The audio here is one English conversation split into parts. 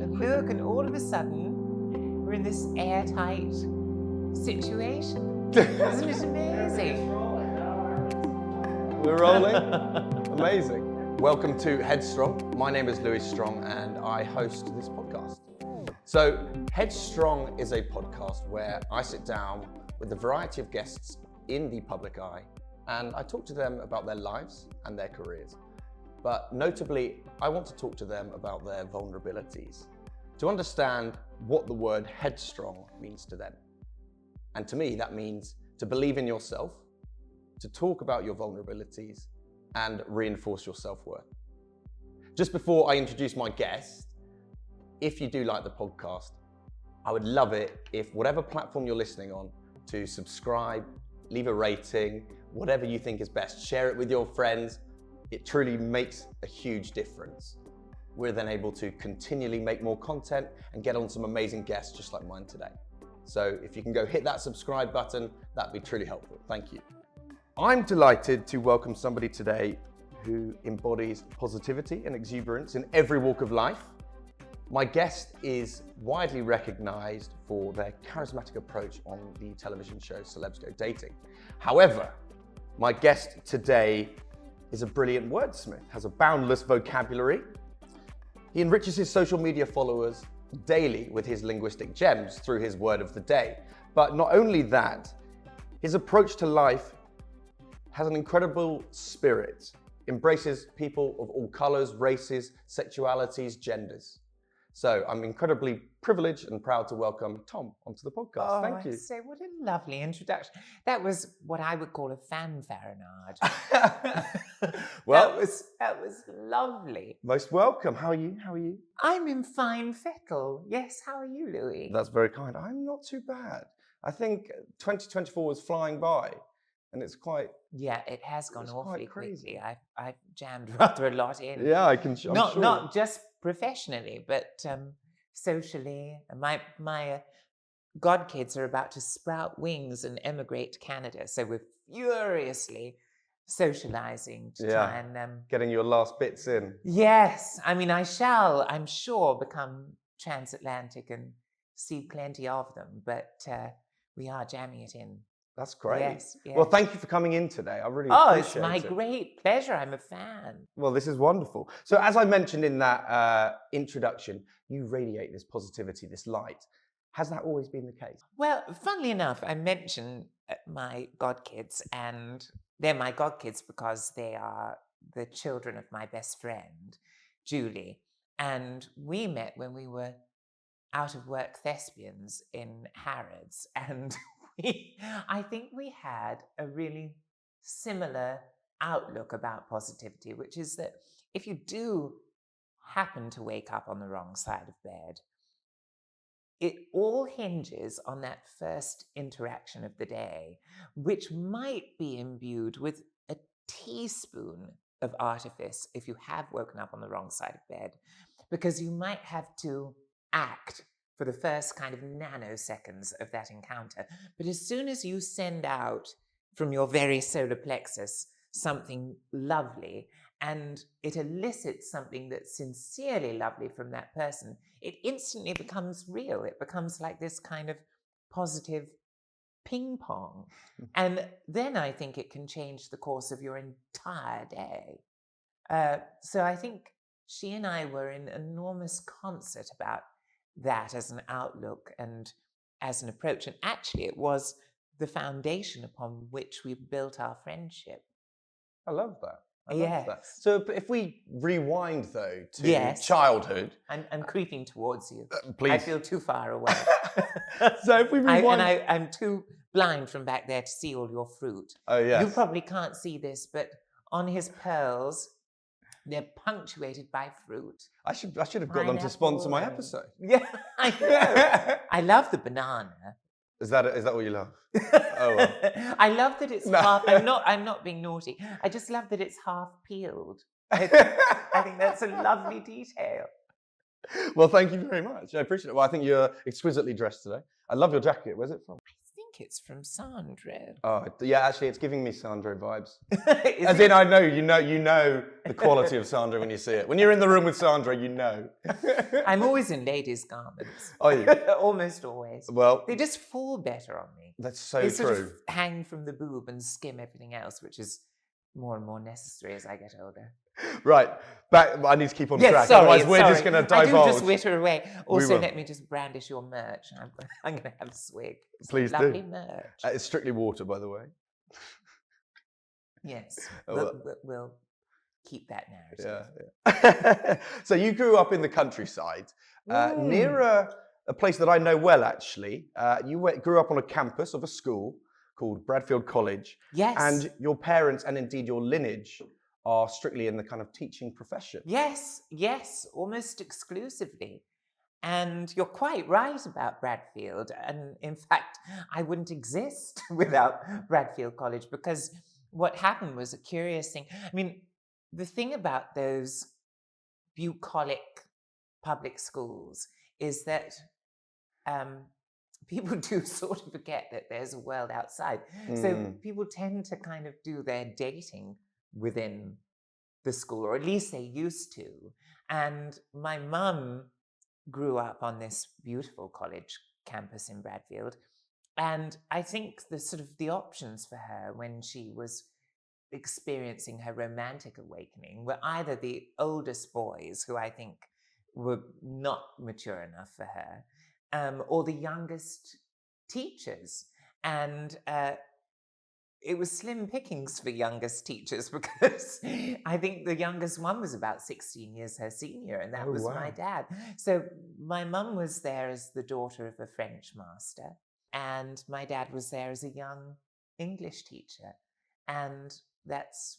look, and all of a sudden, we're in this airtight situation. Isn't it amazing? We're rolling. Amazing. Welcome to Headstrong. My name is Louis Strong and I host this podcast. So Headstrong is a podcast where I sit down with a variety of guests in the public eye and I talk to them about their lives and their careers. But notably, I want to talk to them about their vulnerabilities to understand what the word headstrong means to them. And to me, that means to believe in yourself, to talk about your vulnerabilities and reinforce your self-worth. Just before I introduce my guest, if you do like the podcast, I would love it if whatever platform you're listening on to subscribe, leave a rating, whatever you think is best, share it with your friends. It truly makes a huge difference. We're then able to continually make more content and get on some amazing guests just like mine today. So if you can go hit that subscribe button, that'd be truly helpful. Thank you. I'm delighted to welcome somebody today who embodies positivity and exuberance in every walk of life. My guest is widely recognized for their charismatic approach on the television show Celebs Go Dating. However, my guest today is a brilliant wordsmith, has a boundless vocabulary. He enriches his social media followers daily with his linguistic gems through his word of the day. But not only that, his approach to life has an incredible spirit, embraces people of all colors, races, sexualities, genders. So I'm incredibly privileged and proud to welcome Tom onto the podcast. Thank you. So what a lovely introduction. That was what I would call a fanfaronade. Well, that was lovely. Most welcome. How are you? I'm in fine fettle. Yes, how are you, Louis? That's very kind. I'm not too bad. I think 2024 was flying by and it's quite... Yeah, it has gone awfully crazy. quickly. I've jammed rather a lot in. Yeah, I'm sure. Not just professionally, but socially. My godkids are about to sprout wings and emigrate to Canada, so we're furiously socializing to try and getting your last bits in. Yes, I mean I shall, I'm sure, become transatlantic and see plenty of them, but we are jamming it in. That's great. Yes. Well, thank you for coming in today. I really appreciate it. Oh, it's my great pleasure. I'm a fan. Well, this is wonderful. So as I mentioned in that introduction, you radiate this positivity, this light. Has that always been the case? Well, funnily enough, I mentioned my godkids, and they're my godkids because they are the children of my best friend, Julie. And we met when we were out of work thespians in Harrods, and I think we had a really similar outlook about positivity, which is that if you do happen to wake up on the wrong side of bed, it all hinges on that first interaction of the day, which might be imbued with a teaspoon of artifice if you have woken up on the wrong side of bed, because you might have to act for the first kind of nanoseconds of that encounter. But as soon as you send out from your very solar plexus something lovely, and it elicits something that's sincerely lovely from that person, it instantly becomes real. It becomes like this kind of positive ping pong. And then I think it can change the course of your entire day. So I think she and I were in enormous concert about that as an outlook and as an approach. And actually, it was the foundation upon which we built our friendship. I love that. Yes. So if we rewind, though, to childhood. I'm creeping towards you. Please. I feel too far away. So if we rewind... I'm too blind from back there to see all your fruit. Oh, yes. You probably can't see this, but on his pearls, they're punctuated by fruit. I should have got them to sponsor my episode. Yeah, I know. I love the banana. Is that what you love? Oh, well. I love that it's half. I'm not being naughty. I just love that it's half peeled. I think that's a lovely detail. Well, thank you very much. I appreciate it. Well, I think you're exquisitely dressed today. I love your jacket. Where's it from? I think it's from Sandro. Oh, yeah, actually, it's giving me Sandro vibes. Is As it? in, I know, you know the quality of Sandro when you see it. When you're in the room with Sandro, you know. I'm always in ladies' garments. Are you? Almost always. Well, They just fall better on me. that's so They sort true. of hang from the boob and skim everything else, which is more and more necessary as I get older. Right, back. I need to keep on Yes, track. sorry, Otherwise, we're just sorry. going to I do divulge. just witter away. We Also, will. let me just brandish your merch. I'm going to have a swig. It's Please lovely do. merch. It's strictly water, by the way. Yes, Oh, we'll keep that narrative. Yeah. So you grew up in the countryside, near a place that I know well, actually. You grew up on a campus of a school called Bradfield College. Yes. And your parents and indeed your lineage are strictly in the kind of teaching profession. Yes, almost exclusively. And you're quite right about Bradfield. And in fact, I wouldn't exist without Bradfield College, because what happened was a curious thing. I mean, the thing about those bucolic public schools is that people do sort of forget that there's a world outside. So people tend to kind of do their dating within the school, or at least they used to. And my mum grew up on this beautiful college campus in Bradfield. And I think the options for her when she was experiencing her romantic awakening were either the oldest boys, who I think were not mature enough for her, or the youngest teachers. And it was slim pickings for youngest teachers, because I think the youngest one was about 16 years her senior, and that was my dad. So my mum was there as the daughter of a French master, and my dad was there as a young English teacher. And that's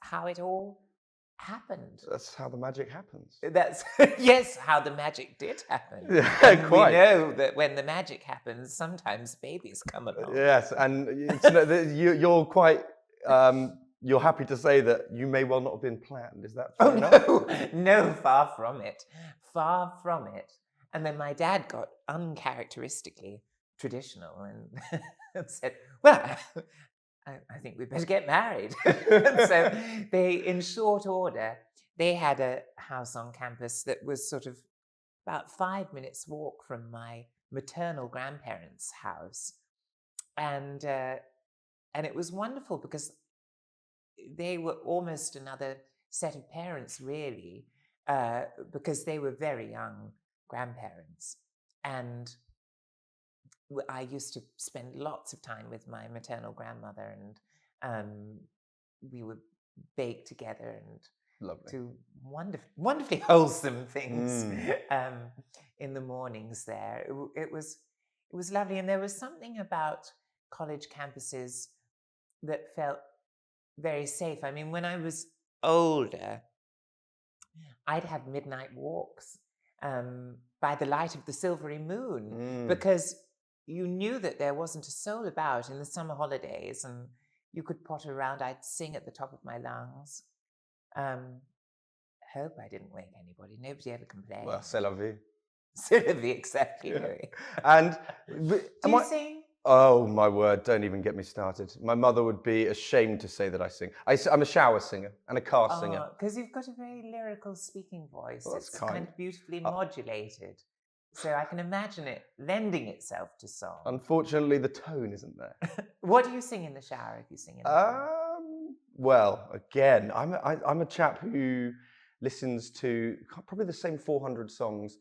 how it all happened. That's how the magic happens. That's yes, how the magic did happen. Yeah, and quite. We know that when the magic happens, sometimes babies come along. Yes, and you're quite. You're happy to say that you may well not have been planned. Is that fair enough? No, far from it. Far from it. And then my dad got uncharacteristically traditional and said, "Well, I think we better get married." So they, in short order, they had a house on campus that was sort of about 5 minutes walk from my maternal grandparents' house. And it was wonderful, because they were almost another set of parents, really, because they were very young grandparents. And I used to spend lots of time with my maternal grandmother, and we would bake together and Lovely. do wonderfully wholesome things in the mornings there. It was lovely, and there was something about college campuses that felt very safe. I mean, when I was older, I'd have midnight walks by the light of the silvery moon, because you knew that there wasn't a soul about in the summer holidays, and you could potter around. I'd sing at the top of my lungs. Hope I didn't wake anybody. Nobody ever complained. Well, c'est la vie. C'est la vie, exactly. Yeah. And do you sing? Oh, my word, don't even get me started. My mother would be ashamed to say that I sing. I'm a shower singer and a car singer. Because you've got a very lyrical speaking voice. Well, it's kind of beautifully modulated. So I can imagine it lending itself to song. Unfortunately, the tone isn't there. What do you sing in the shower if you sing in the shower? Well, again, I'm a chap who listens to probably the same 400 songs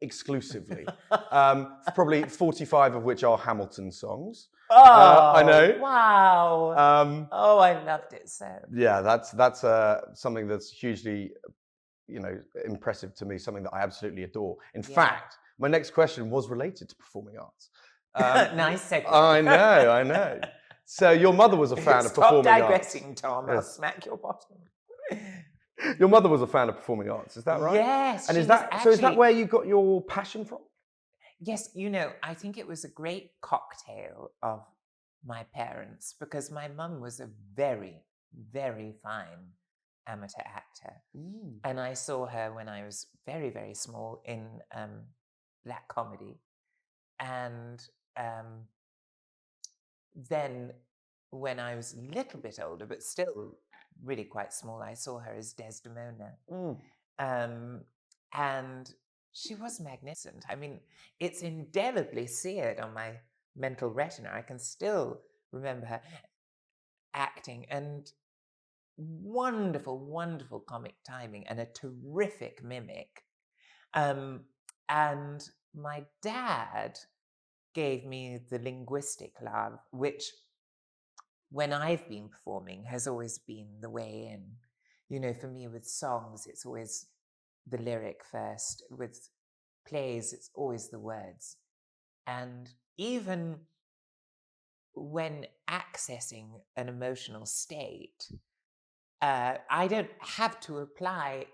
exclusively. Probably 45 of which are Hamilton songs. Oh, I know. Wow. Oh, I loved it so. Yeah, that's something that's hugely, impressive to me. Something that I absolutely adore. In fact, my next question was related to performing arts. Nice segue. I know. So your mother was a fan of performing arts. Stop digressing, Tom. Yes. I'll smack your bottom. Your mother was a fan of performing arts, is that right? Yes. And is that where you got your passion from? Yes, I think it was a great cocktail of my parents, because my mum was a very, very fine amateur actor. And I saw her when I was very, very small in black comedy. And then when I was a little bit older, but still really quite small, I saw her as Desdemona. And she was magnificent. I mean, it's indelibly seared on my mental retina. I can still remember her acting, and wonderful, wonderful comic timing and a terrific mimic. And my dad gave me the linguistic love, which when I've been performing has always been the way in. You know, for me with songs, it's always the lyric first. With plays, it's always the words. And even when accessing an emotional state, I don't have to apply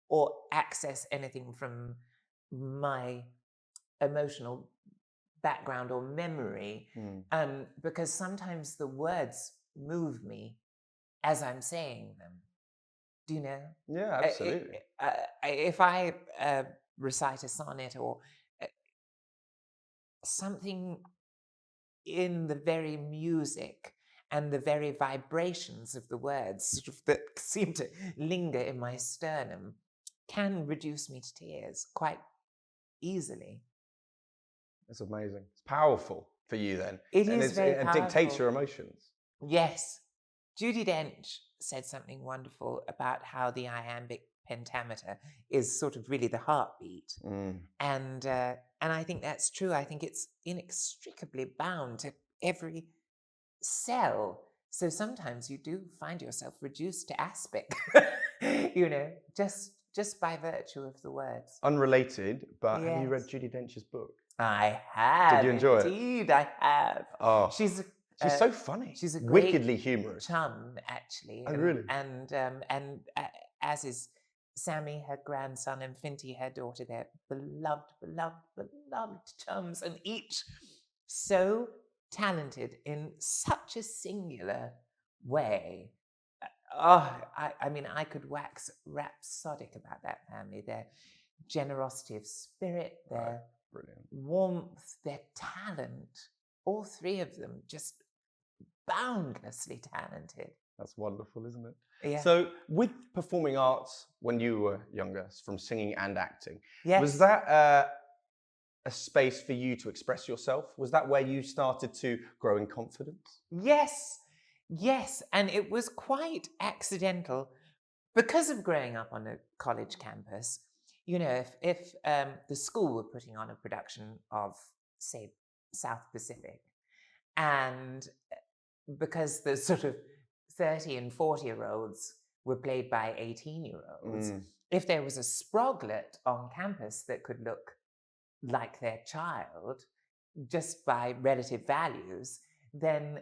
or access anything from my emotional background or memory, because sometimes the words move me as I'm saying them. Do you know? Yeah, absolutely. If I recite a sonnet or something in the very music and the very vibrations of the words sort of that seem to linger in my sternum can reduce me to tears quite easily. That's amazing. It's powerful for you then. It is very It powerful. dictates your emotions. Yes. Judi Dench said something wonderful about how the iambic pentameter is sort of really the heartbeat. And I think that's true. I think it's inextricably bound to every cell. So sometimes you do find yourself reduced to aspic, you know, just by virtue of the words. Unrelated, but have you read Yes. Judi Dench's book? I have. Did you enjoy it? Indeed, I have. Oh, she's so funny. She's a wickedly humorous chum, actually. Oh, really? And as is Sammy, her grandson, and Finty, her daughter. They're beloved, beloved, beloved chums, and each so talented in such a singular way. I mean, I could wax rhapsodic about that family. Their generosity of spirit, their brilliant warmth, their talent. All three of them just boundlessly talented. That's wonderful, isn't it? Yeah. So with performing arts when you were younger, from singing and acting, Yes. was that a space for you to express yourself? Was that where you started to grow in confidence? Yes. Yes. And it was quite accidental because of growing up on a college campus. You know, if the school were putting on a production of, say, South Pacific, and because the sort of 30 and 40-year-olds were played by 18-year-olds, if there was a sproglet on campus that could look like their child, just by relative values, then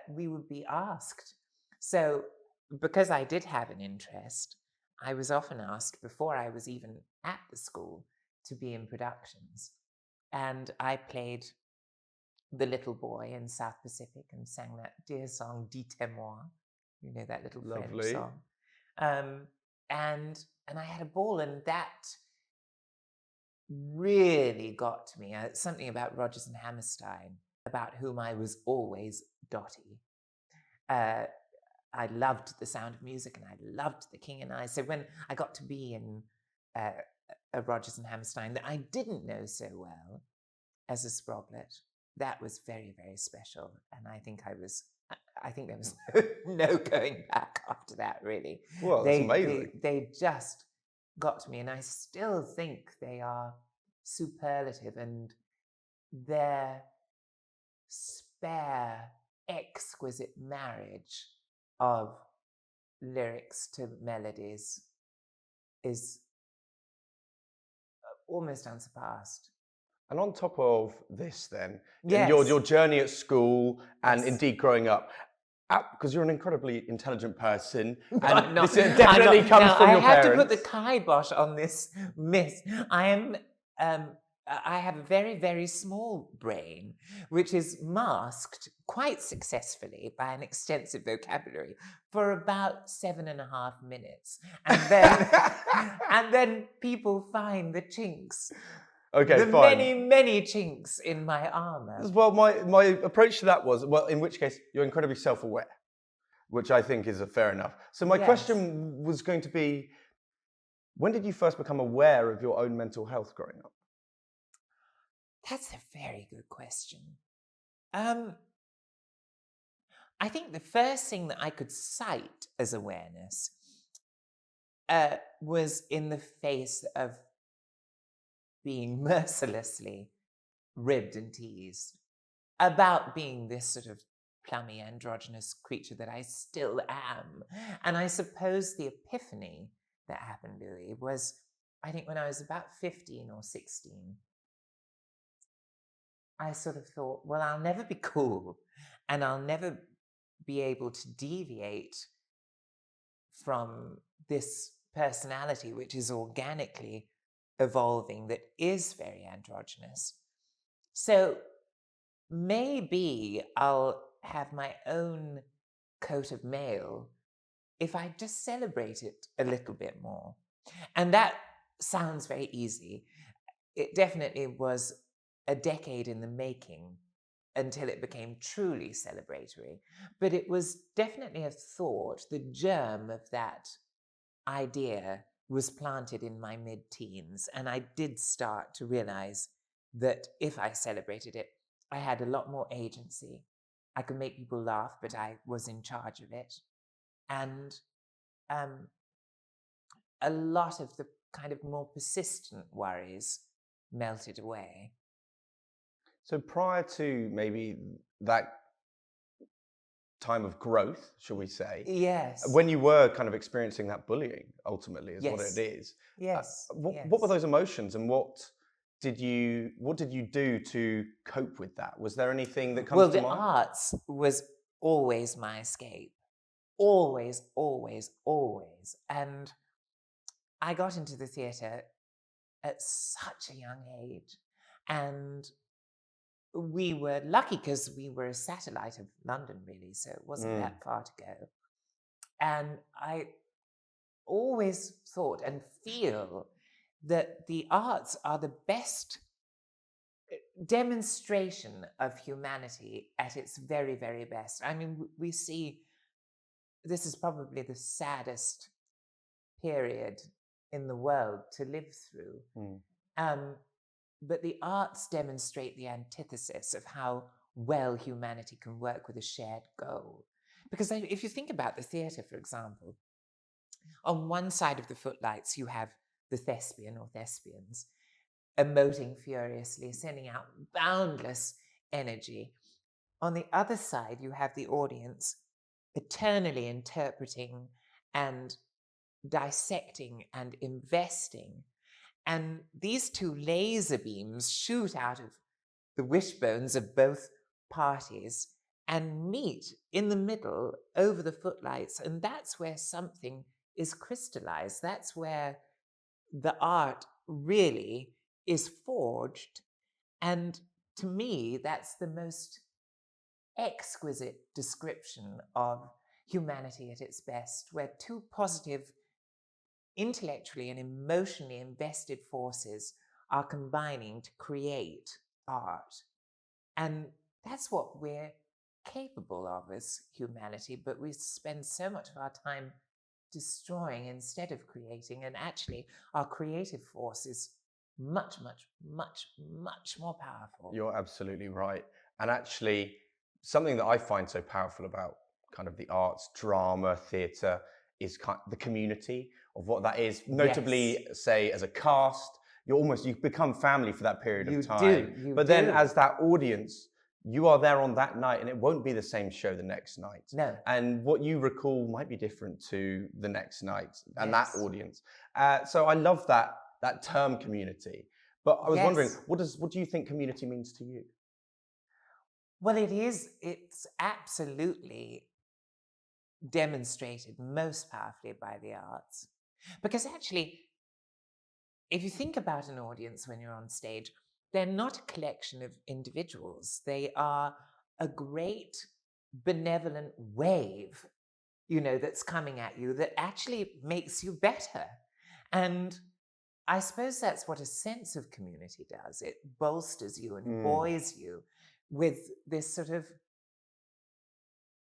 we would be asked. So because I did have an interest, I was often asked before I was even at the school to be in productions. And I played the little boy in South Pacific and sang that dear song, Dites-moi, you know, that little French song. And I had a ball, and that really got to me. Something about Rodgers and Hammerstein, about whom I was always dotty. I loved The Sound of Music, and I loved The King and I. So when I got to be in a Rodgers and Hammerstein that I didn't know so well as a sproglet, that was very, very special. And I think there was no going back after that, really. Well, that's amazing. They just got to me, and I still think they are superlative, and their spare, exquisite marriage of lyrics to melodies is almost unsurpassed. And on top of this then, Yes. your journey at school and Yes. indeed growing up, because you're an incredibly intelligent person, and I'm not- this definitely comes Now, from your parents. I have to put the kibosh on this myth. I have a very, very small brain, which is masked quite successfully by an extensive vocabulary for about 7.5 minutes. And then, and then people find the chinks Okay, the fine. many, many chinks in my armor. Well, my approach to that was, well, in which case, you're incredibly self-aware, which I think is fair enough. So my Yes. question was going to be, when did you first become aware of your own mental health growing up? That's a very good question. I think the first thing that I could cite as awareness was in the face of being mercilessly ribbed and teased about being this sort of plummy, androgynous creature that I still am. And I suppose the epiphany that happened, Louis, was I think when I was about 15 or 16. I sort of thought, well, I'll never be cool and I'll never be able to deviate from this personality, which is organically evolving, that is very androgynous. So maybe I'll have my own coat of mail if I just celebrate it a little bit more. And that sounds very easy. It definitely was a decade in the making until it became truly celebratory. But it was definitely a thought. The germ of that idea was planted in my mid-teens, and I did start to realize that if I celebrated it, I had a lot more agency. I could make people laugh, but I was in charge of it. And a lot of the kind of more persistent worries melted away. So prior to maybe that time of growth, shall we say, Yes. when you were kind of experiencing that bullying, ultimately, is what Yes. it is. Yes. What were those emotions, and what did you do to cope with that? Was there anything that comes to mind? Well, the arts was always my escape. Always, always, always. And I got into the theatre at such a young age. And we were lucky because we were a satellite of London, really, so it wasn't that far to go. And I always thought and feel that the arts are the best demonstration of humanity at its very, very best. I mean, we see this is probably the saddest period in the world to live through. But the arts demonstrate the antithesis of how well humanity can work with a shared goal. Because if you think about the theatre, for example, on one side of the footlights, you have the thespian or thespians emoting furiously, sending out boundless energy. On the other side, you have the audience eternally interpreting and dissecting and investing. And these two laser beams shoot out of the wishbones of both parties and meet in the middle over the footlights. And that's where something is crystallized. That's where the art really is forged. And to me, that's the most exquisite description of humanity at its best, where two positive, intellectually and emotionally invested forces are combining to create art. And that's what we're capable of as humanity, but we spend so much of our time destroying instead of creating. And actually, our creative force is much, much, much, much more powerful. You're absolutely right. And actually, something that I find so powerful about kind of the arts, drama, theatre, is the community of what that is. Notably, say, as a cast, you become family for that period of time. But then as that audience, you are there on that night, and it won't be the same show the next night. No. And what you recall might be different to the next night and that audience. So I love that term community. But I was wondering, what do you think community means to you? Well, it's absolutely demonstrated most powerfully by the arts. Because actually, if you think about an audience when you're on stage, they're not a collection of individuals. They are a great benevolent wave, that's coming at you that actually makes you better. And I suppose that's what a sense of community does. It bolsters you and Mm. buoys you with this sort of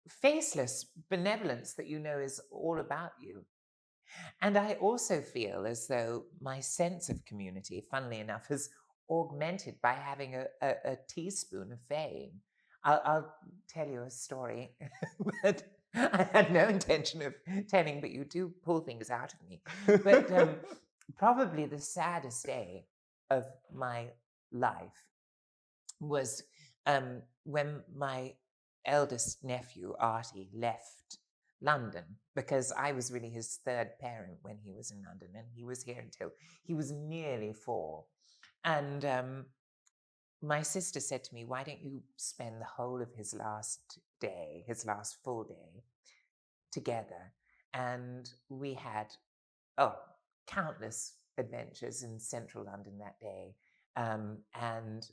faceless benevolence that you know is all about you. And I also feel as though my sense of community, funnily enough, is augmented by having a teaspoon of fame. I'll tell you a story that I had no intention of telling, but you do pull things out of me. But probably the saddest day of my life was when my eldest nephew, Artie, left London, because I was really his third parent when he was in London, and he was here until he was nearly 4. And my sister said to me, why don't you spend the whole of his last day, his last full day, together? And we had, countless adventures in central London that day. And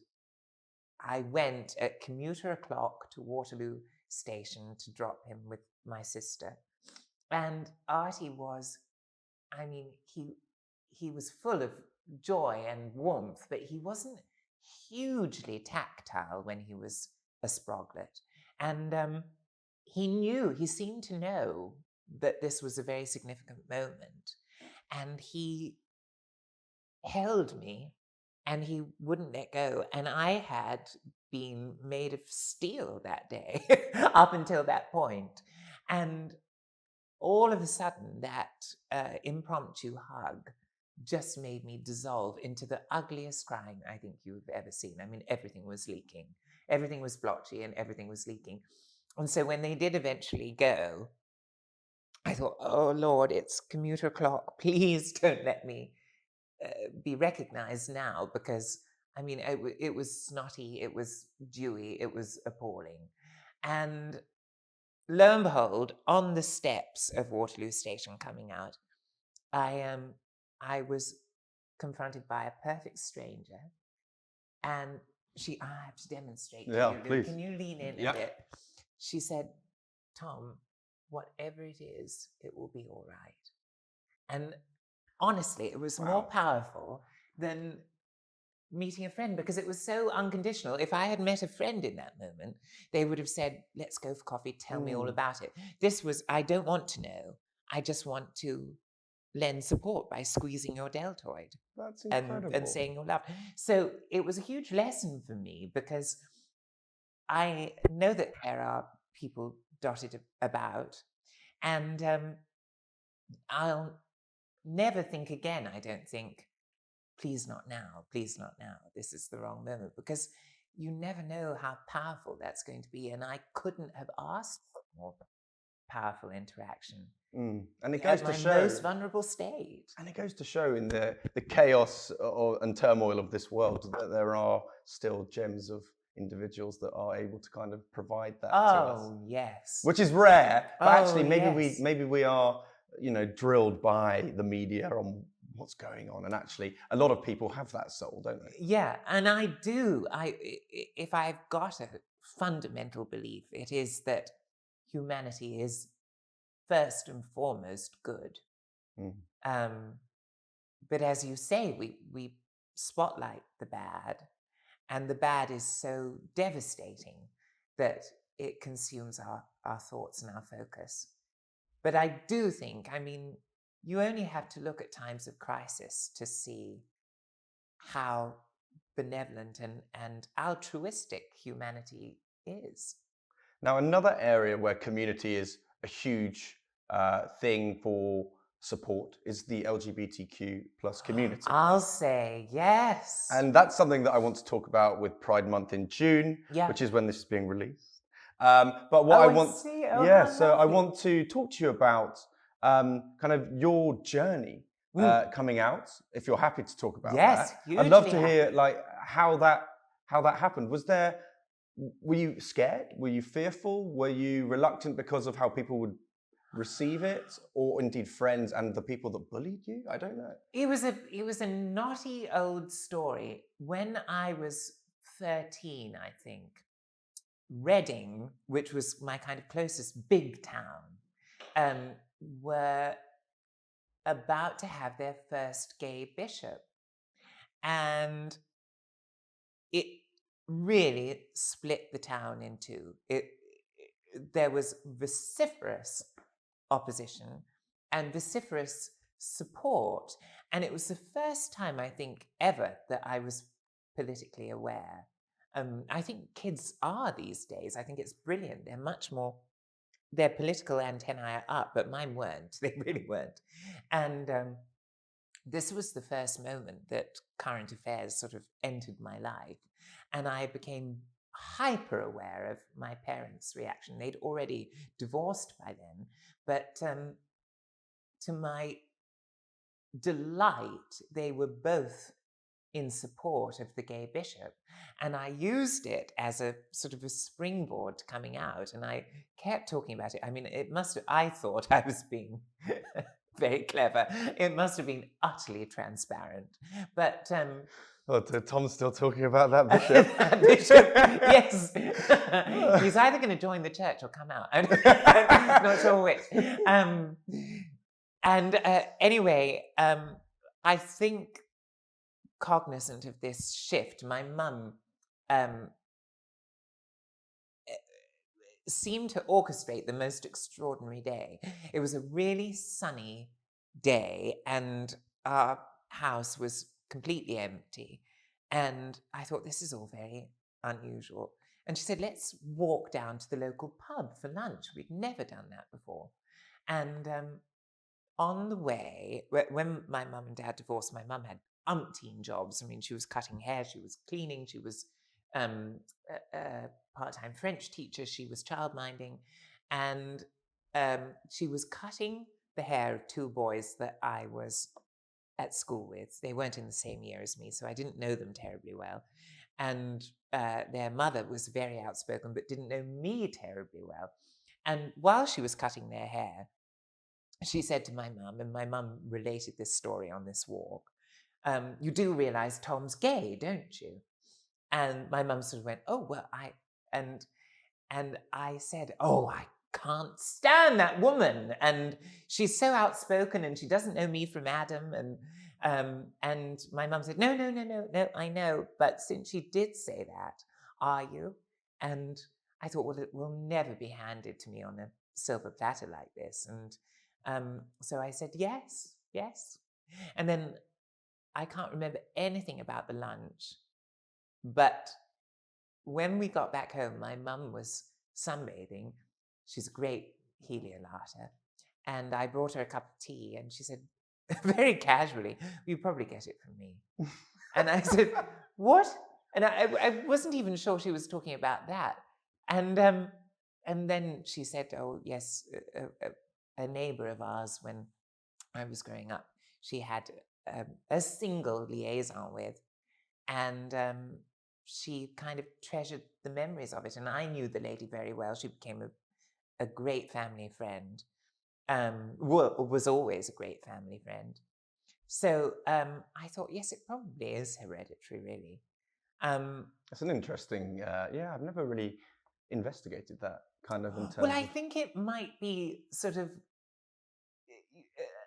I went at commuter o'clock to Waterloo Station to drop him with my sister. And Artie was, I mean, he was full of joy and warmth, but he wasn't hugely tactile when he was a sproglet. And he seemed to know that this was a very significant moment. And he held me and he wouldn't let go. And I had been made of steel that day up until that point. And all of a sudden, that impromptu hug just made me dissolve into the ugliest crying I think you've ever seen. I mean, everything was leaking. Everything was blotchy and everything was leaking. And so when they did eventually go, I thought, oh, Lord, it's commuter clock. Please don't let me be recognized now, because, I mean, it was snotty, it was dewy, it was appalling. And lo and behold, on the steps of Waterloo Station coming out, I was confronted by a perfect stranger, and I have to demonstrate to you. Please. Can you lean in a bit? She said, Tom, whatever it is, it will be all right. And honestly, it was more powerful than meeting a friend, because it was so unconditional. If I had met a friend in that moment, they would have said, let's go for coffee, tell me all about it. This was, I don't want to know. I just want to lend support by squeezing your deltoid. That's incredible. And saying your love. So it was a huge lesson for me, because I know that there are people dotted about, and I'll never think again, I don't think, please not now, please not now, this is the wrong moment, because you never know how powerful that's going to be. And I couldn't have asked for more powerful interaction. And it goes to show, most vulnerable state. And it goes to show in the chaos and turmoil of this world that there are still gems of individuals that are able to kind of provide that to us. Oh, yes. Which is rare, but actually maybe we are, drilled by the media on what's going on, and actually a lot of people have that soul, don't they? Yeah, and I do. If I've got a fundamental belief, it is that humanity is first and foremost good. But as you say, we spotlight the bad, and the bad is so devastating that it consumes our thoughts and our focus. But I do think, I mean, you only have to look at times of crisis to see how benevolent and altruistic humanity is. Now, another area where community is a huge thing for support is the LGBTQ plus community. I'll say yes. And that's something that I want to talk about with Pride Month in June, which is when this is being released. But what I want to talk to you about kind of your journey coming out, if you're happy to talk about that. I'd love to hear like how that happened. Were you scared? Were you fearful? Were you reluctant because of how people would receive it, or indeed friends and the people that bullied you? I don't know. It was a naughty old story. When I was 13, I think, Reading, which was my kind of closest big town, were about to have their first gay bishop. And it really split the town in two. There was vociferous opposition and vociferous support. And it was the first time, I think, ever that I was politically aware. I think kids are these days. I think it's brilliant. They're much more, their political antennae are up, but mine weren't. They really weren't. And this was the first moment that current affairs sort of entered my life. And I became hyper aware of my parents' reaction. They'd already divorced by then, but to my delight, they were both in support of the gay bishop. And I used it as a sort of a springboard to coming out. And I kept talking about it. I mean, I thought I was being very clever. It must have been utterly transparent. But Tom's still talking about that bishop. Bishop, yes. He's either going to join the church or come out. I'm not sure which. Anyway, I think, cognizant of this shift, my mum seemed to orchestrate the most extraordinary day. It was a really sunny day, and our house was completely empty. And I thought, this is all very unusual. And she said, let's walk down to the local pub for lunch. We'd never done that before. And on the way, when my mum and dad divorced, my mum had umpteen jobs. I mean, she was cutting hair, she was cleaning, she was a part-time French teacher, she was childminding, and she was cutting the hair of two boys that I was at school with. They weren't in the same year as me, so I didn't know them terribly well. And their mother was very outspoken, but didn't know me terribly well. And while she was cutting their hair, she said to my mum, and my mum related this story on this walk, you do realize Tom's gay, don't you? And my mum sort of went, oh, well, and I said, oh, I can't stand that woman. And she's so outspoken and she doesn't know me from Adam. And my mum said, no, I know. But since she did say that, are you? And I thought, well, it will never be handed to me on a silver platter like this. And so I said, yes. And then I can't remember anything about the lunch, but when we got back home, my mum was sunbathing. She's a great heliolata. And I brought her a cup of tea, and she said, very casually, you probably get it from me. And I said, what? And I wasn't even sure she was talking about that. And then she said, oh, yes, a neighbor of ours, when I was growing up, she had a single liaison with, and she kind of treasured the memories of it. And I knew the lady very well. She became a great family friend, was always a great family friend. So I thought, yes, it probably is hereditary, really. That's an interesting, I've never really investigated that kind of in terms Well, I think it might be sort of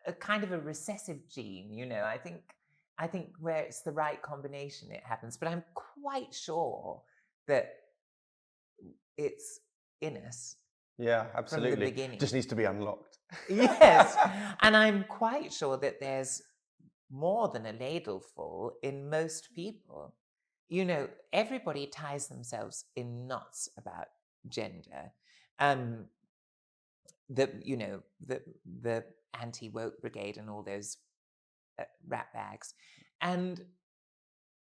a kind of a recessive gene, you know. I think where it's the right combination, it happens. But I'm quite sure that it's in us. Yeah, absolutely. From the beginning. Just needs to be unlocked. Yes. And I'm quite sure that there's more than a ladleful in most people. You know, everybody ties themselves in knots about gender. The anti-woke brigade and all those rat bags. And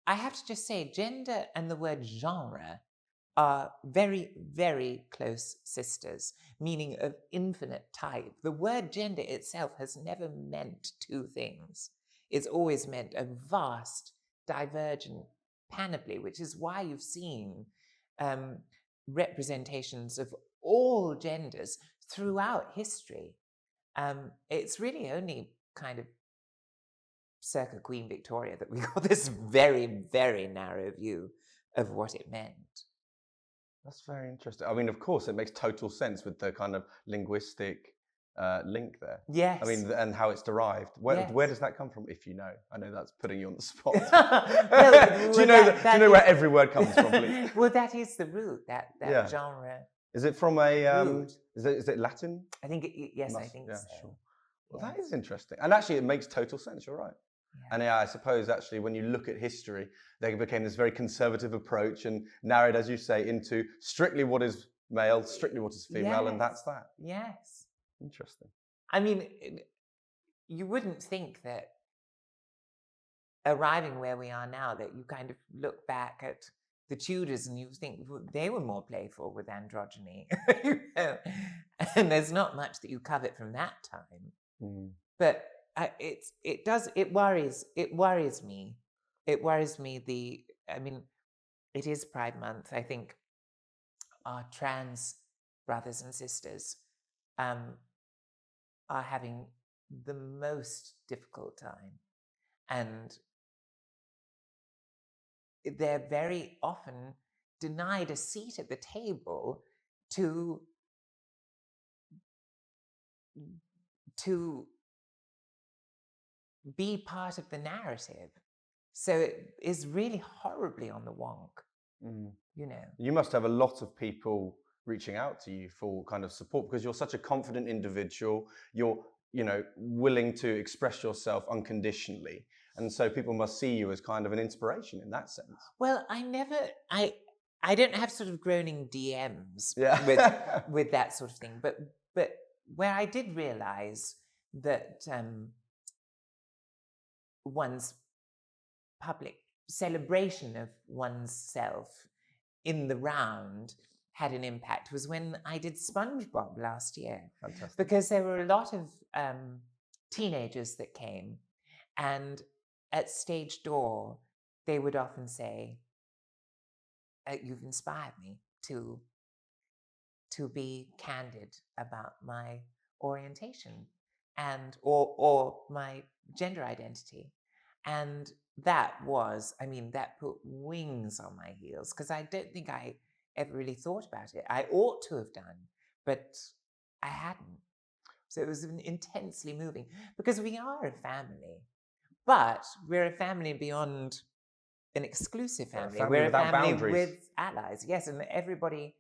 I have to just say, gender and the word genre are very, very close sisters, meaning of infinite type. The word gender itself has never meant two things. It's always meant a vast, divergent panoply, which is why you've seen representations of all genders throughout history. It's really only kind of circa Queen Victoria that we got this very, very narrow view of what it meant. That's very interesting. I mean, of course, it makes total sense with the kind of linguistic link there. Yes. I mean, and how it's derived. Where Yes. does that come from? If you know, I know that's putting you on the spot. Well, do you know where every word comes from, please? Well, that is the root. That Yeah. genre. Is it from a? Root. Is it Latin? I think yes. I Must- think yeah, so. sure. Well, Yes. that is interesting, and actually, it makes total sense. You're right. Yeah. And yeah, I suppose actually, when you look at history, there became this very conservative approach and narrowed, as you say, into strictly what is male, strictly what is female, and that's that. Yes. Interesting. I mean, you wouldn't think that arriving where we are now, that you kind of look back at the Tudors and you think they were more playful with androgyny. You know? And there's not much that you covet from that time. Mm. But it worries me. It worries me. I mean, it is Pride Month. I think our trans brothers and sisters are having the most difficult time. And they're very often denied a seat at the table to be part of the narrative. So it is really horribly on the wonk, you know. You must have a lot of people reaching out to you for kind of support because you're such a confident individual. You're, willing to express yourself unconditionally. And so people must see you as kind of an inspiration in that sense. Well, I don't have sort of groaning DMs with that sort of thing. But where I did realize that one's public celebration of one's self in the round had an impact was when I did SpongeBob last year. Fantastic. Because there were a lot of teenagers that came, and at stage door, they would often say, "You've inspired me to be candid about my orientation and or my gender identity." And that put wings on my heels, because I don't think I ever really thought about it. I ought to have done, but I hadn't. So it was intensely moving, because we are a family, but we're a family beyond an exclusive family. We're a family with allies, yes, and everybody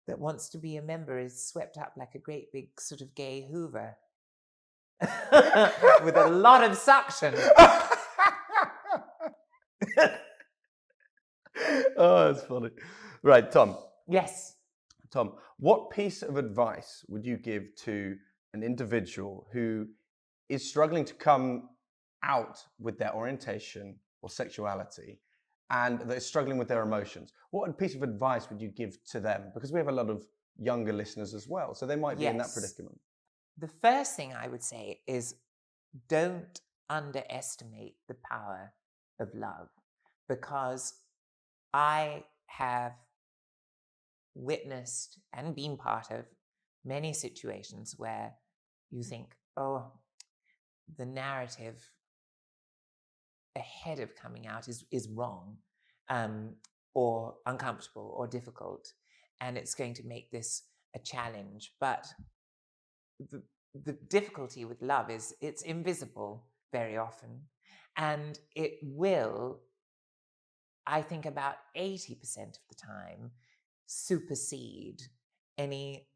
that wants to be a member is swept up like a great big sort of gay Hoover with a lot of suction. Oh, that's funny. Right, Tom. Yes. Tom, what piece of advice would you give to an individual who is struggling to come out with their orientation or sexuality and they're struggling with their emotions? What piece of advice would you give to them? Because we have a lot of younger listeners as well, so they might be in that predicament. The first thing I would say is, don't underestimate the power of love, because I have witnessed and been part of many situations where you think, oh, the narrative ahead of coming out is wrong, or uncomfortable or difficult, and it's going to make this a challenge. But the difficulty with love is it's invisible very often, and it will, I think, about 80% of the time supersede any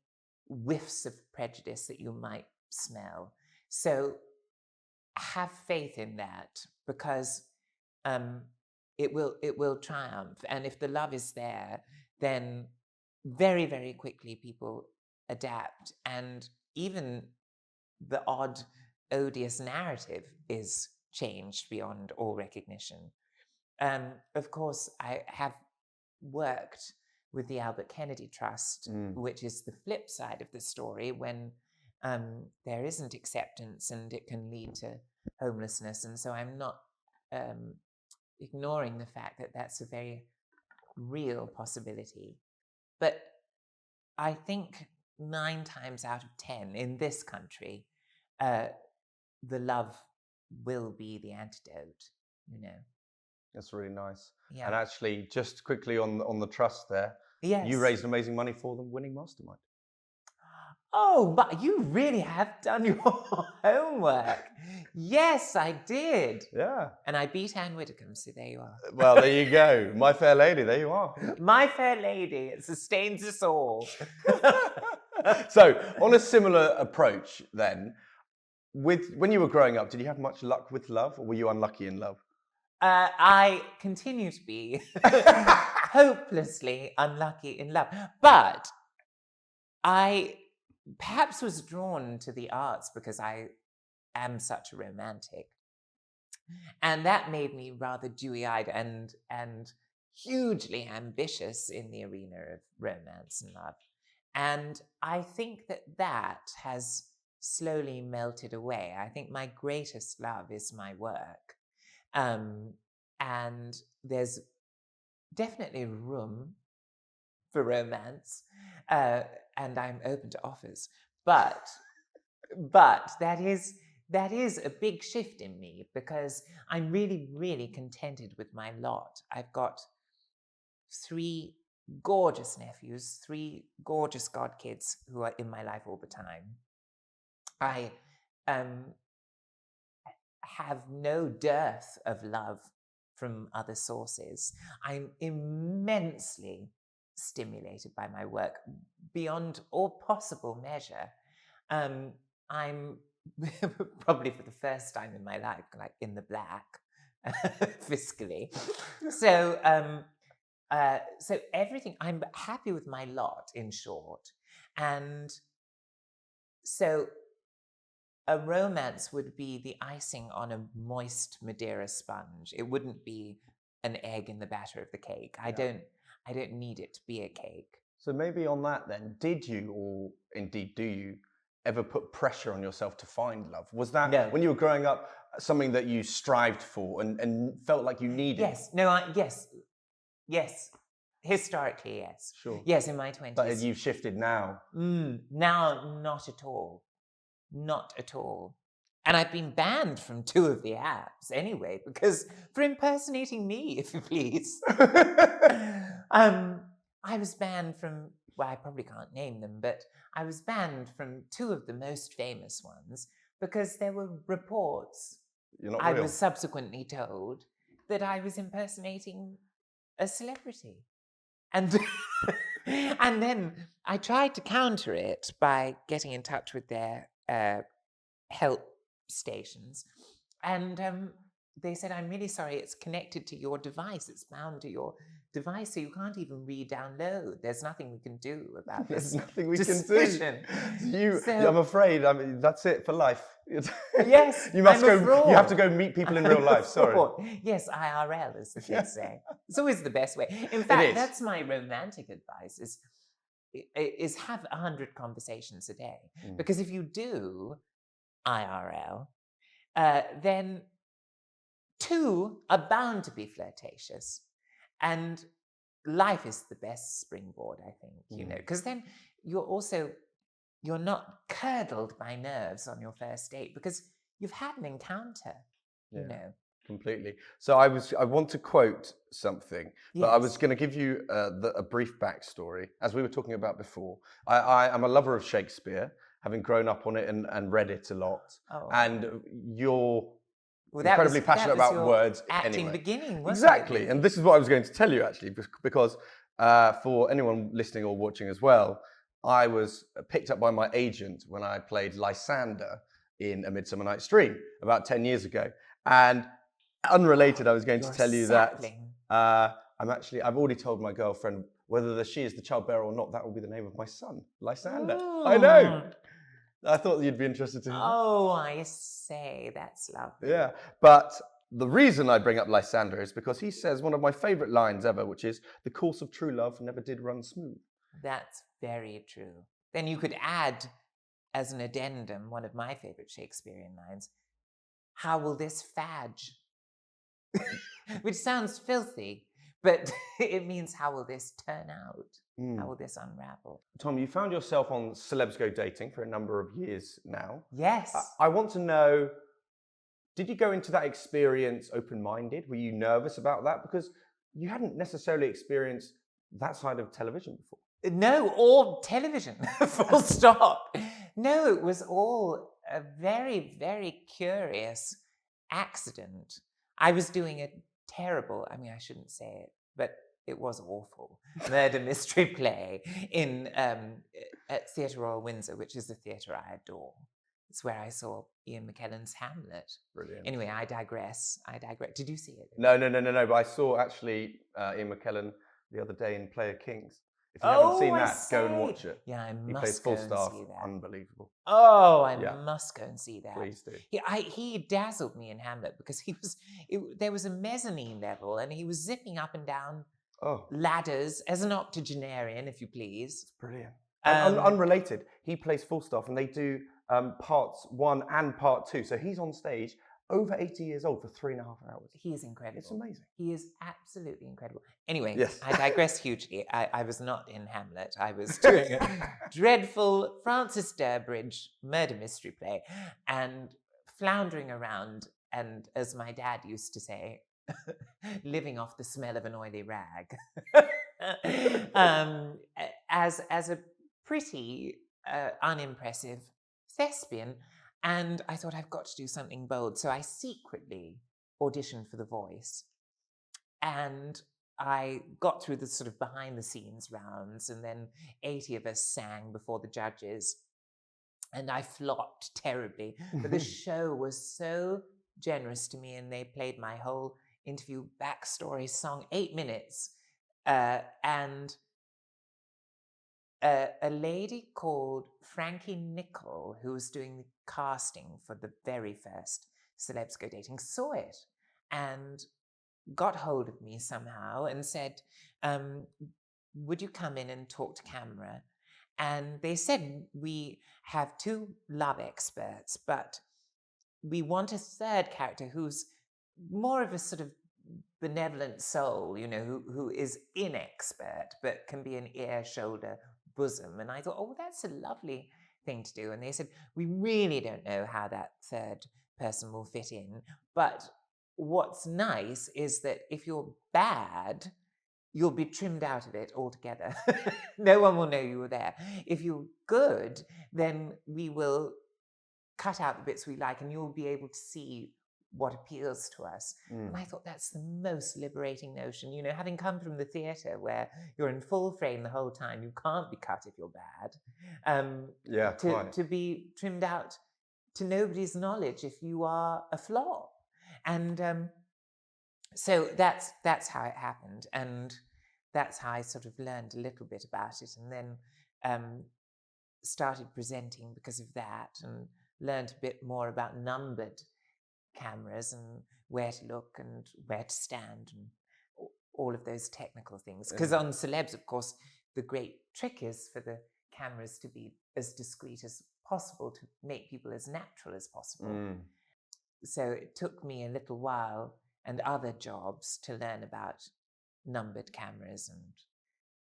whiffs of prejudice that you might smell. So have faith in that, because it will triumph. And if the love is there, then very, very quickly people adapt, and even the odd odious narrative is changed beyond all recognition. Of course, I have worked with the Albert Kennedy Trust, which is the flip side of the story, when there isn't acceptance and it can lead to homelessness. And so I'm not ignoring the fact that that's a very real possibility. But I think 9 times out of 10 in this country, the love will be the antidote, That's really nice. Yeah. And actually, just quickly on the trust there, Yes. you raised amazing money for them winning Mastermind. Oh, but you really have done your homework. Yes, I did. Yeah. And I beat Anne Widdecombe, so there you are. Well, there you go. My Fair Lady, there you are. My Fair Lady, it sustains us all. So, on a similar approach then, when you were growing up, did you have much luck with love, or were you unlucky in love? I continue to be hopelessly unlucky in love. But I perhaps was drawn to the arts because I am such a romantic. And that made me rather dewy-eyed and hugely ambitious in the arena of romance and love. And I think that has slowly melted away. I think my greatest love is my work. And there's definitely room for romance, and I'm open to offers. But that is a big shift in me because I'm really, really contented with my lot. I've got 3 gorgeous nephews, 3 gorgeous godkids who are in my life all the time. I have no dearth of love from other sources. I'm immensely stimulated by my work beyond all possible measure. I'm probably for the first time in my life, like in the black, fiscally. So, so everything, I'm happy with my lot, in short. And so a romance would be the icing on a moist Madeira sponge. It wouldn't be an egg in the batter of the cake. I don't need it to be a cake. So maybe on that then, did you, or indeed do you, ever put pressure on yourself to find love? Was that, when you were growing up, something that you strived for and felt like you needed? Yes. No, yes. Historically, yes. Sure. Yes, in my 20s. But you've shifted now. Now, not at all. Not at all. And I've been banned from 2 of the apps anyway, because for impersonating me, if you please. I was banned from, well, I probably can't name them, but I was banned from 2 of the most famous ones because there were reports, You're not I real. was subsequently told, that I was impersonating a celebrity. And and then I tried to counter it by getting in touch with their help stations. And they said, I'm really sorry, it's connected to your device. It's bound to your device, so you can't even re-download. There's nothing we can do about this. There's nothing we decision. can do. I'm afraid, I mean, that's it for life. Yes, you must I'm a go. fraud. You have to go meet people in real life. Sorry. Yes, IRL, as the kids say. It's always the best way. In fact, that's my romantic advice: is have 100 conversations a day. Because if you do IRL, then 2 are bound to be flirtatious, and life is the best springboard, I think. You know, because then you're not curdled by nerves on your first date because you've had an encounter. You know. Completely. So I want to quote something, but I was going to give you a brief backstory. As we were talking about before, I'm a lover of Shakespeare, having grown up on it and read it a lot. And you're incredibly passionate about words. Acting anyway. Beginning, wasn't exactly. it? And this is what I was going to tell you actually, because for anyone listening or watching as well, I was picked up by my agent when I played Lysander in A Midsummer Night's Dream about 10 years ago. And unrelated, I was going to tell you that I've already told my girlfriend whether she is the childbearer or not, that will be the name of my son, Lysander. I know. I thought you'd be interested to hear. Oh, I say, that's lovely. Yeah, but the reason I bring up Lysander is because he says one of my favorite lines ever, which is, "The course of true love never did run smooth." That's very true. Then you could add, as an addendum, one of my favorite Shakespearean lines, "How will this fadge?" Which sounds filthy, but it means how will this turn out? How will this unravel? Tom, you found yourself on Celebs Go Dating for a number of years now. Yes. I want to know, did you go into that experience open-minded? Were you nervous about that? Because you hadn't necessarily experienced that side of television before. No, all television, full stop. No, it was all a very, very curious accident. I was doing a terrible, I mean, I shouldn't say it, but it was awful, murder mystery play at Theatre Royal Windsor, which is a theatre I adore. It's where I saw Ian McKellen's Hamlet. Brilliant. Anyway, I digress. Did you see it? No. But I saw actually Ian McKellen the other day in Play of Kings. If you haven't seen that, go and watch it. Yeah, I He must plays go full and staff. see that. Unbelievable. Oh, I Yeah. must go and see that. Please do. He dazzled me in Hamlet because there was a mezzanine level and he was zipping up and down ladders as an octogenarian, if you please. It's brilliant. And unrelated, he plays Falstaff and they do parts 1 and part 2. So he's on stage over 80 years old for 3.5 hours. He is incredible. It's amazing. He is absolutely incredible. Anyway, yes. I digress hugely. I was not in Hamlet. I was doing a dreadful Francis Durbridge murder mystery play and floundering around and, as my dad used to say, living off the smell of an oily rag as a pretty unimpressive thespian. And I thought, I've got to do something bold. So I secretly auditioned for The Voice. And I got through the sort of behind the scenes rounds, and then 80 of us sang before the judges. And I flopped terribly. But the show was so generous to me, and they played my whole interview backstory song, 8 minutes. And a lady called Frankie Nicol, who was doing the casting for the very first Celebs Go Dating, saw it and got hold of me somehow and said, would you come in and talk to camera? And they said, we have 2 love experts, but we want a third character who's more of a sort of benevolent soul, you know, who is inexpert, but can be an ear, shoulder, bosom. And I thought, oh, that's a lovely thing to do. And they said, we really don't know how that third person will fit in. But what's nice is that if you're bad, you'll be trimmed out of it altogether. No one will know you were there. If you're good, then we will cut out the bits we like and you'll be able to see what appeals to us. And I thought that's the most liberating notion. You know, having come from the theatre where you're in full frame the whole time, you can't be cut if you're bad. To be trimmed out to nobody's knowledge if you are a flop. And so that's how it happened. And that's how I sort of learned a little bit about it. And then started presenting because of that and learned a bit more about numbered cameras and where to look and where to stand and all of those technical things. Because on Celebs, of course, the great trick is for the cameras to be as discreet as possible to make people as natural as possible. So it took me a little while and other jobs to learn about numbered cameras and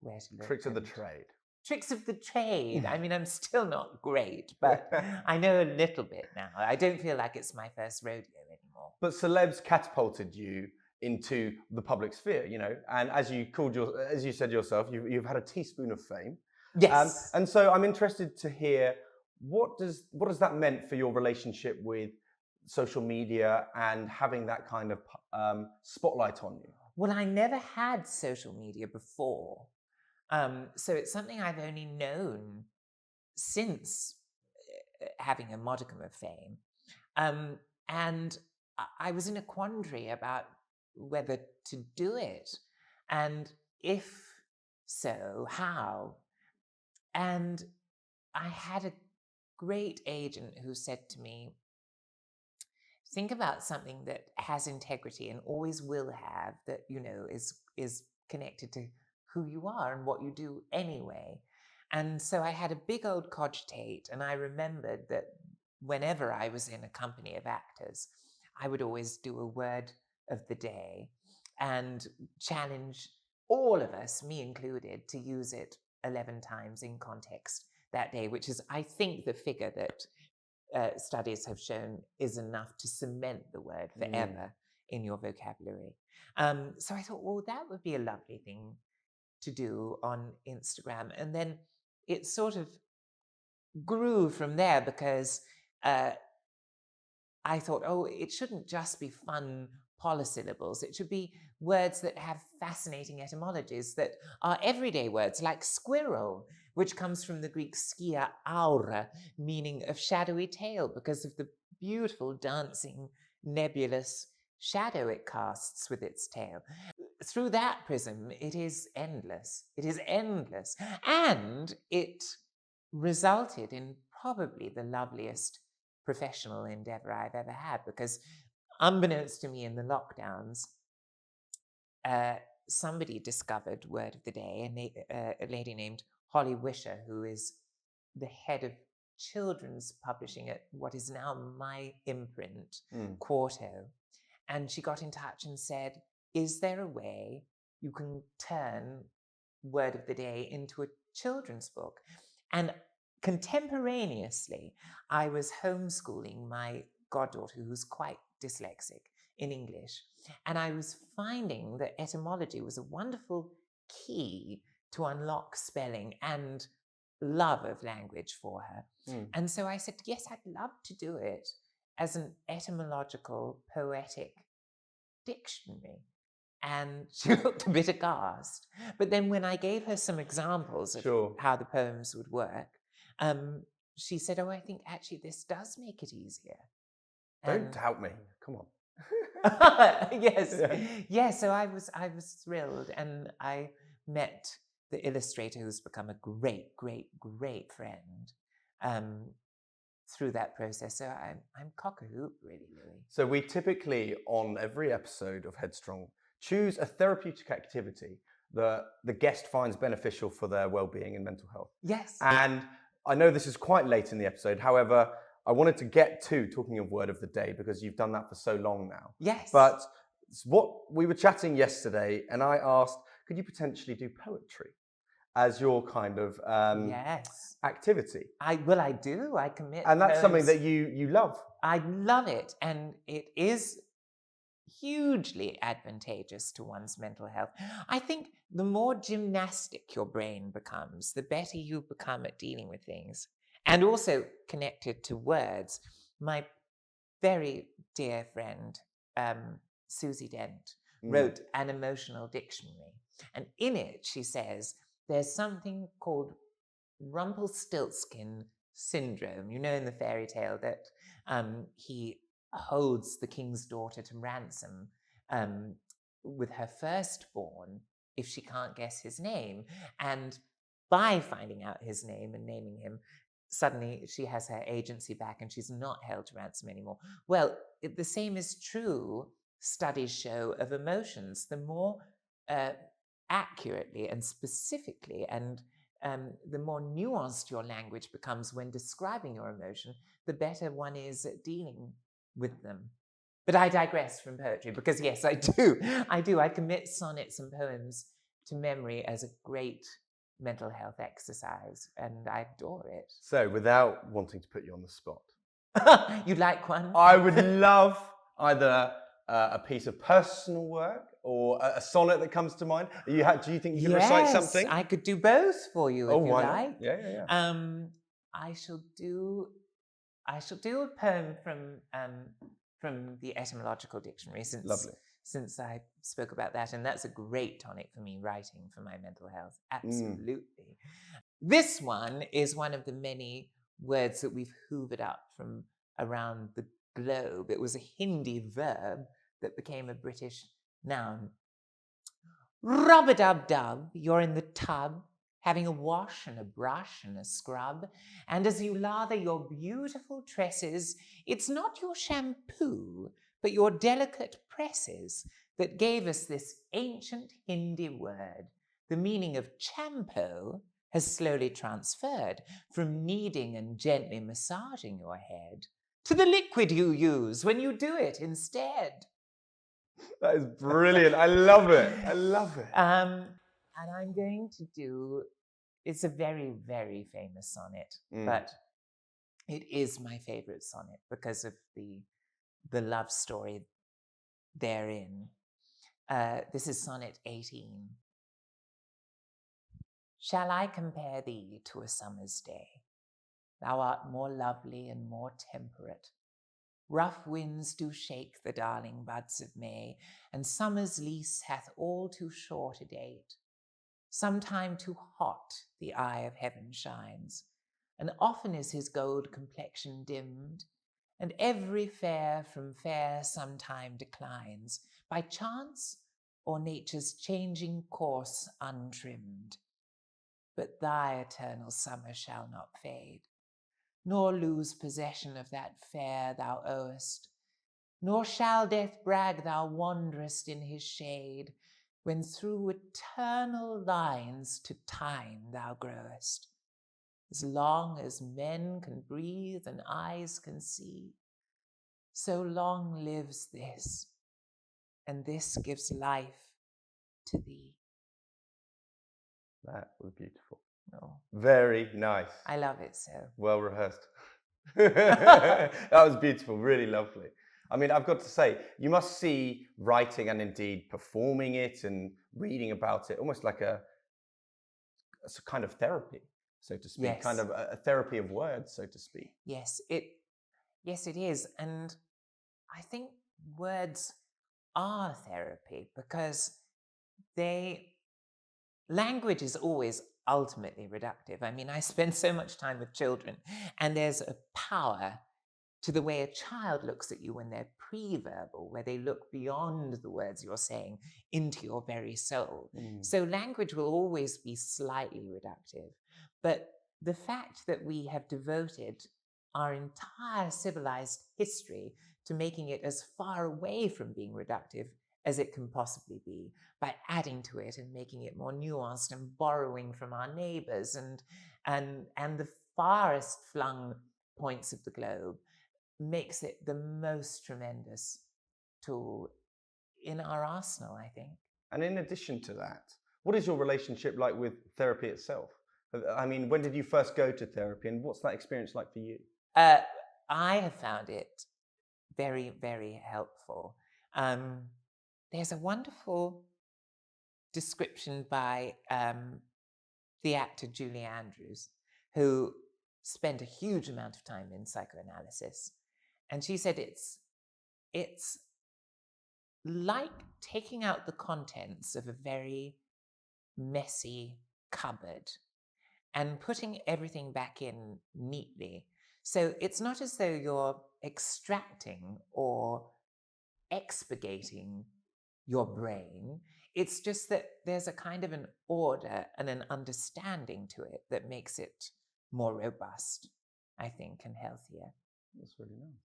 where to look. Tricks of the trade. Tricks of the trade. I mean, I'm still not great, but I know a little bit now. I don't feel like it's my first rodeo anymore. But Celebs catapulted you into the public sphere, you know, and as you said yourself, you've had a teaspoon of fame. Yes. And so I'm interested to hear what does that meant for your relationship with social media and having that kind of spotlight on you? Well, I never had social media before. So it's something I've only known since having a modicum of fame. And I was in a quandary about whether to do it. And if so, how? And I had a great agent who said to me, think about something that has integrity and always will have, that, you know, is connected to who you are and what you do anyway. And so I had a big old cogitate, and I remembered that whenever I was in a company of actors, I would always do a word of the day and challenge all of us, me included, to use it 11 times in context that day, which is, I think, the figure that studies have shown is enough to cement the word forever in your vocabulary. So I thought, well, that would be a lovely thing to do on Instagram. And then it sort of grew from there because I thought, oh, it shouldn't just be fun polysyllables. It should be words that have fascinating etymologies that are everyday words, like squirrel, which comes from the Greek skia aura, meaning of shadowy tail, because of the beautiful dancing nebulous shadow it casts with its tail. Through that prism, it is endless. It is endless. And it resulted in probably the loveliest professional endeavor I've ever had, because unbeknownst to me in the lockdowns, somebody discovered Word of the Day, a lady named Holly Wisher, who is the head of children's publishing at what is now my imprint, Quarto. And she got in touch and said, is there a way you can turn Word of the Day into a children's book? And contemporaneously, I was homeschooling my goddaughter, who's quite dyslexic, in English. And I was finding that etymology was a wonderful key to unlock spelling and love of language for her. And so I said, yes, I'd love to do it as an etymological, poetic dictionary. And she looked a bit aghast. But then when I gave her some examples of how the poems would work, she said, oh, I think actually this does make it easier. Don't doubt me. Come on. Yes. Yeah, so I was thrilled. And I met the illustrator who's become a great friend through that process. So I'm cock-a-hoop, really, Louis. So we typically, on every episode of Headstrong, choose a therapeutic activity that the guest finds beneficial for their well-being and mental health. Yes. And I know this is quite late in the episode. However, I wanted to get to talking of Word of the Day because you've done that for so long now. Yes. But what we were chatting yesterday, and I asked, could you potentially do poetry as your kind of yes. activity? I do. I commit. And that's poems. something that you love. I love it. And it is hugely advantageous to one's mental health. I think the more gymnastic your brain becomes, the better you become at dealing with things. And also connected to words. My very dear friend, Susie Dent, wrote an emotional dictionary. And in it, she says, there's something called Rumpelstiltskin syndrome. You know, in the fairy tale that he holds the king's daughter to ransom with her firstborn if she can't guess his name. And by finding out his name and naming him, suddenly she has her agency back and she's not held to ransom anymore. Well, the same is true, studies show, of emotions. The more accurately and specifically and the more nuanced your language becomes when describing your emotion, the better one is at dealing with them. But I digress from poetry because, yes, I do. I commit sonnets and poems to memory as a great mental health exercise, and I adore it. So, without wanting to put you on the spot, you'd like one? I would love either a piece of personal work or a sonnet that comes to mind. Do you think you can recite something? I could do both for you if you like. Yeah. I shall do a poem from the etymological dictionary since I spoke about that, and that's a great tonic for me writing for my mental health. Absolutely. This one is one of the many words that we've hoovered up from around the globe. It was a Hindi verb that became a British noun. Rub-a-dub-dub, you're in the tub, having a wash and a brush and a scrub, and as you lather your beautiful tresses, it's not your shampoo, but your delicate presses that gave us this ancient Hindi word. The meaning of champo has slowly transferred from kneading and gently massaging your head to the liquid you use when you do it instead. That is brilliant. I love it. And I'm going to do, it's a very, very famous sonnet, but it is my favorite sonnet because of the love story therein. This is sonnet 18. Shall I compare thee to a summer's day? Thou art more lovely and more temperate. Rough winds do shake the darling buds of May, and summer's lease hath all too short a date. Sometime too hot the eye of heaven shines, and often is his gold complexion dimmed, and every fair from fair sometime declines, by chance or nature's changing course untrimmed. But thy eternal summer shall not fade, nor lose possession of that fair thou owest, nor shall death brag thou wanderest in his shade, when through eternal lines to time thou growest. As long as men can breathe and eyes can see, so long lives this, and this gives life to thee. That was beautiful. Oh, Very nice. I love it so. Well rehearsed. That was beautiful, really lovely. I mean, I've got to say, you must see writing and indeed performing it and reading about it almost like a kind of therapy, so to speak, Yes. kind of a therapy of words, so to speak. Yes, it is. And I think words are therapy because language is always ultimately reductive. I mean, I spend so much time with children, and there's a power to the way a child looks at you when they're pre-verbal, where they look beyond the words you're saying into your very soul. So language will always be slightly reductive. But the fact that we have devoted our entire civilized history to making it as far away from being reductive as it can possibly be, by adding to it and making it more nuanced and borrowing from our neighbors and the farthest flung points of the globe, makes it the most tremendous tool in our arsenal, I think. And in addition to that, what is your relationship like with therapy itself? I mean, when did you first go to therapy, and what's that experience like for you? I have found it very, very helpful. There's a wonderful description by the actor Julie Andrews, who spent a huge amount of time in psychoanalysis. And she said it's like taking out the contents of a very messy cupboard and putting everything back in neatly. So it's not as though you're extracting or expurgating your brain. It's just that there's a kind of an order and an understanding to it that makes it more robust, I think, and healthier. That's really nice.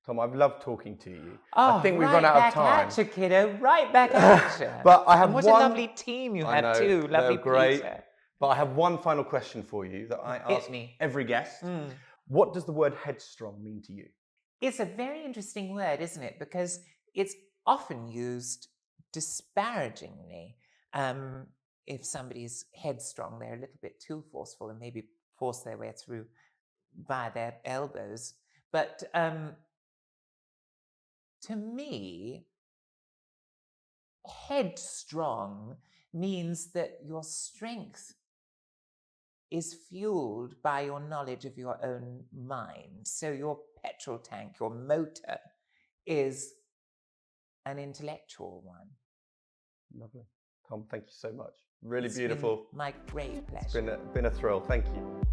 Tom, I've loved talking to you. Oh, I think we've run out of time. Right back at you, kiddo. Right back at you. But I have what a lovely team you have too. Lovely, great. Peter. But I have one final question for you that I ask every guest. What does the word headstrong mean to you? It's a very interesting word, isn't it? Because it's often used disparagingly. If somebody's headstrong, they're a little bit too forceful and maybe force their way through by their elbows. But to me, headstrong means that your strength is fueled by your knowledge of your own mind. So your petrol tank, your motor, is an intellectual one. Lovely. Tom, thank you so much. Really beautiful. It's been my great pleasure. It's been a thrill. Thank you.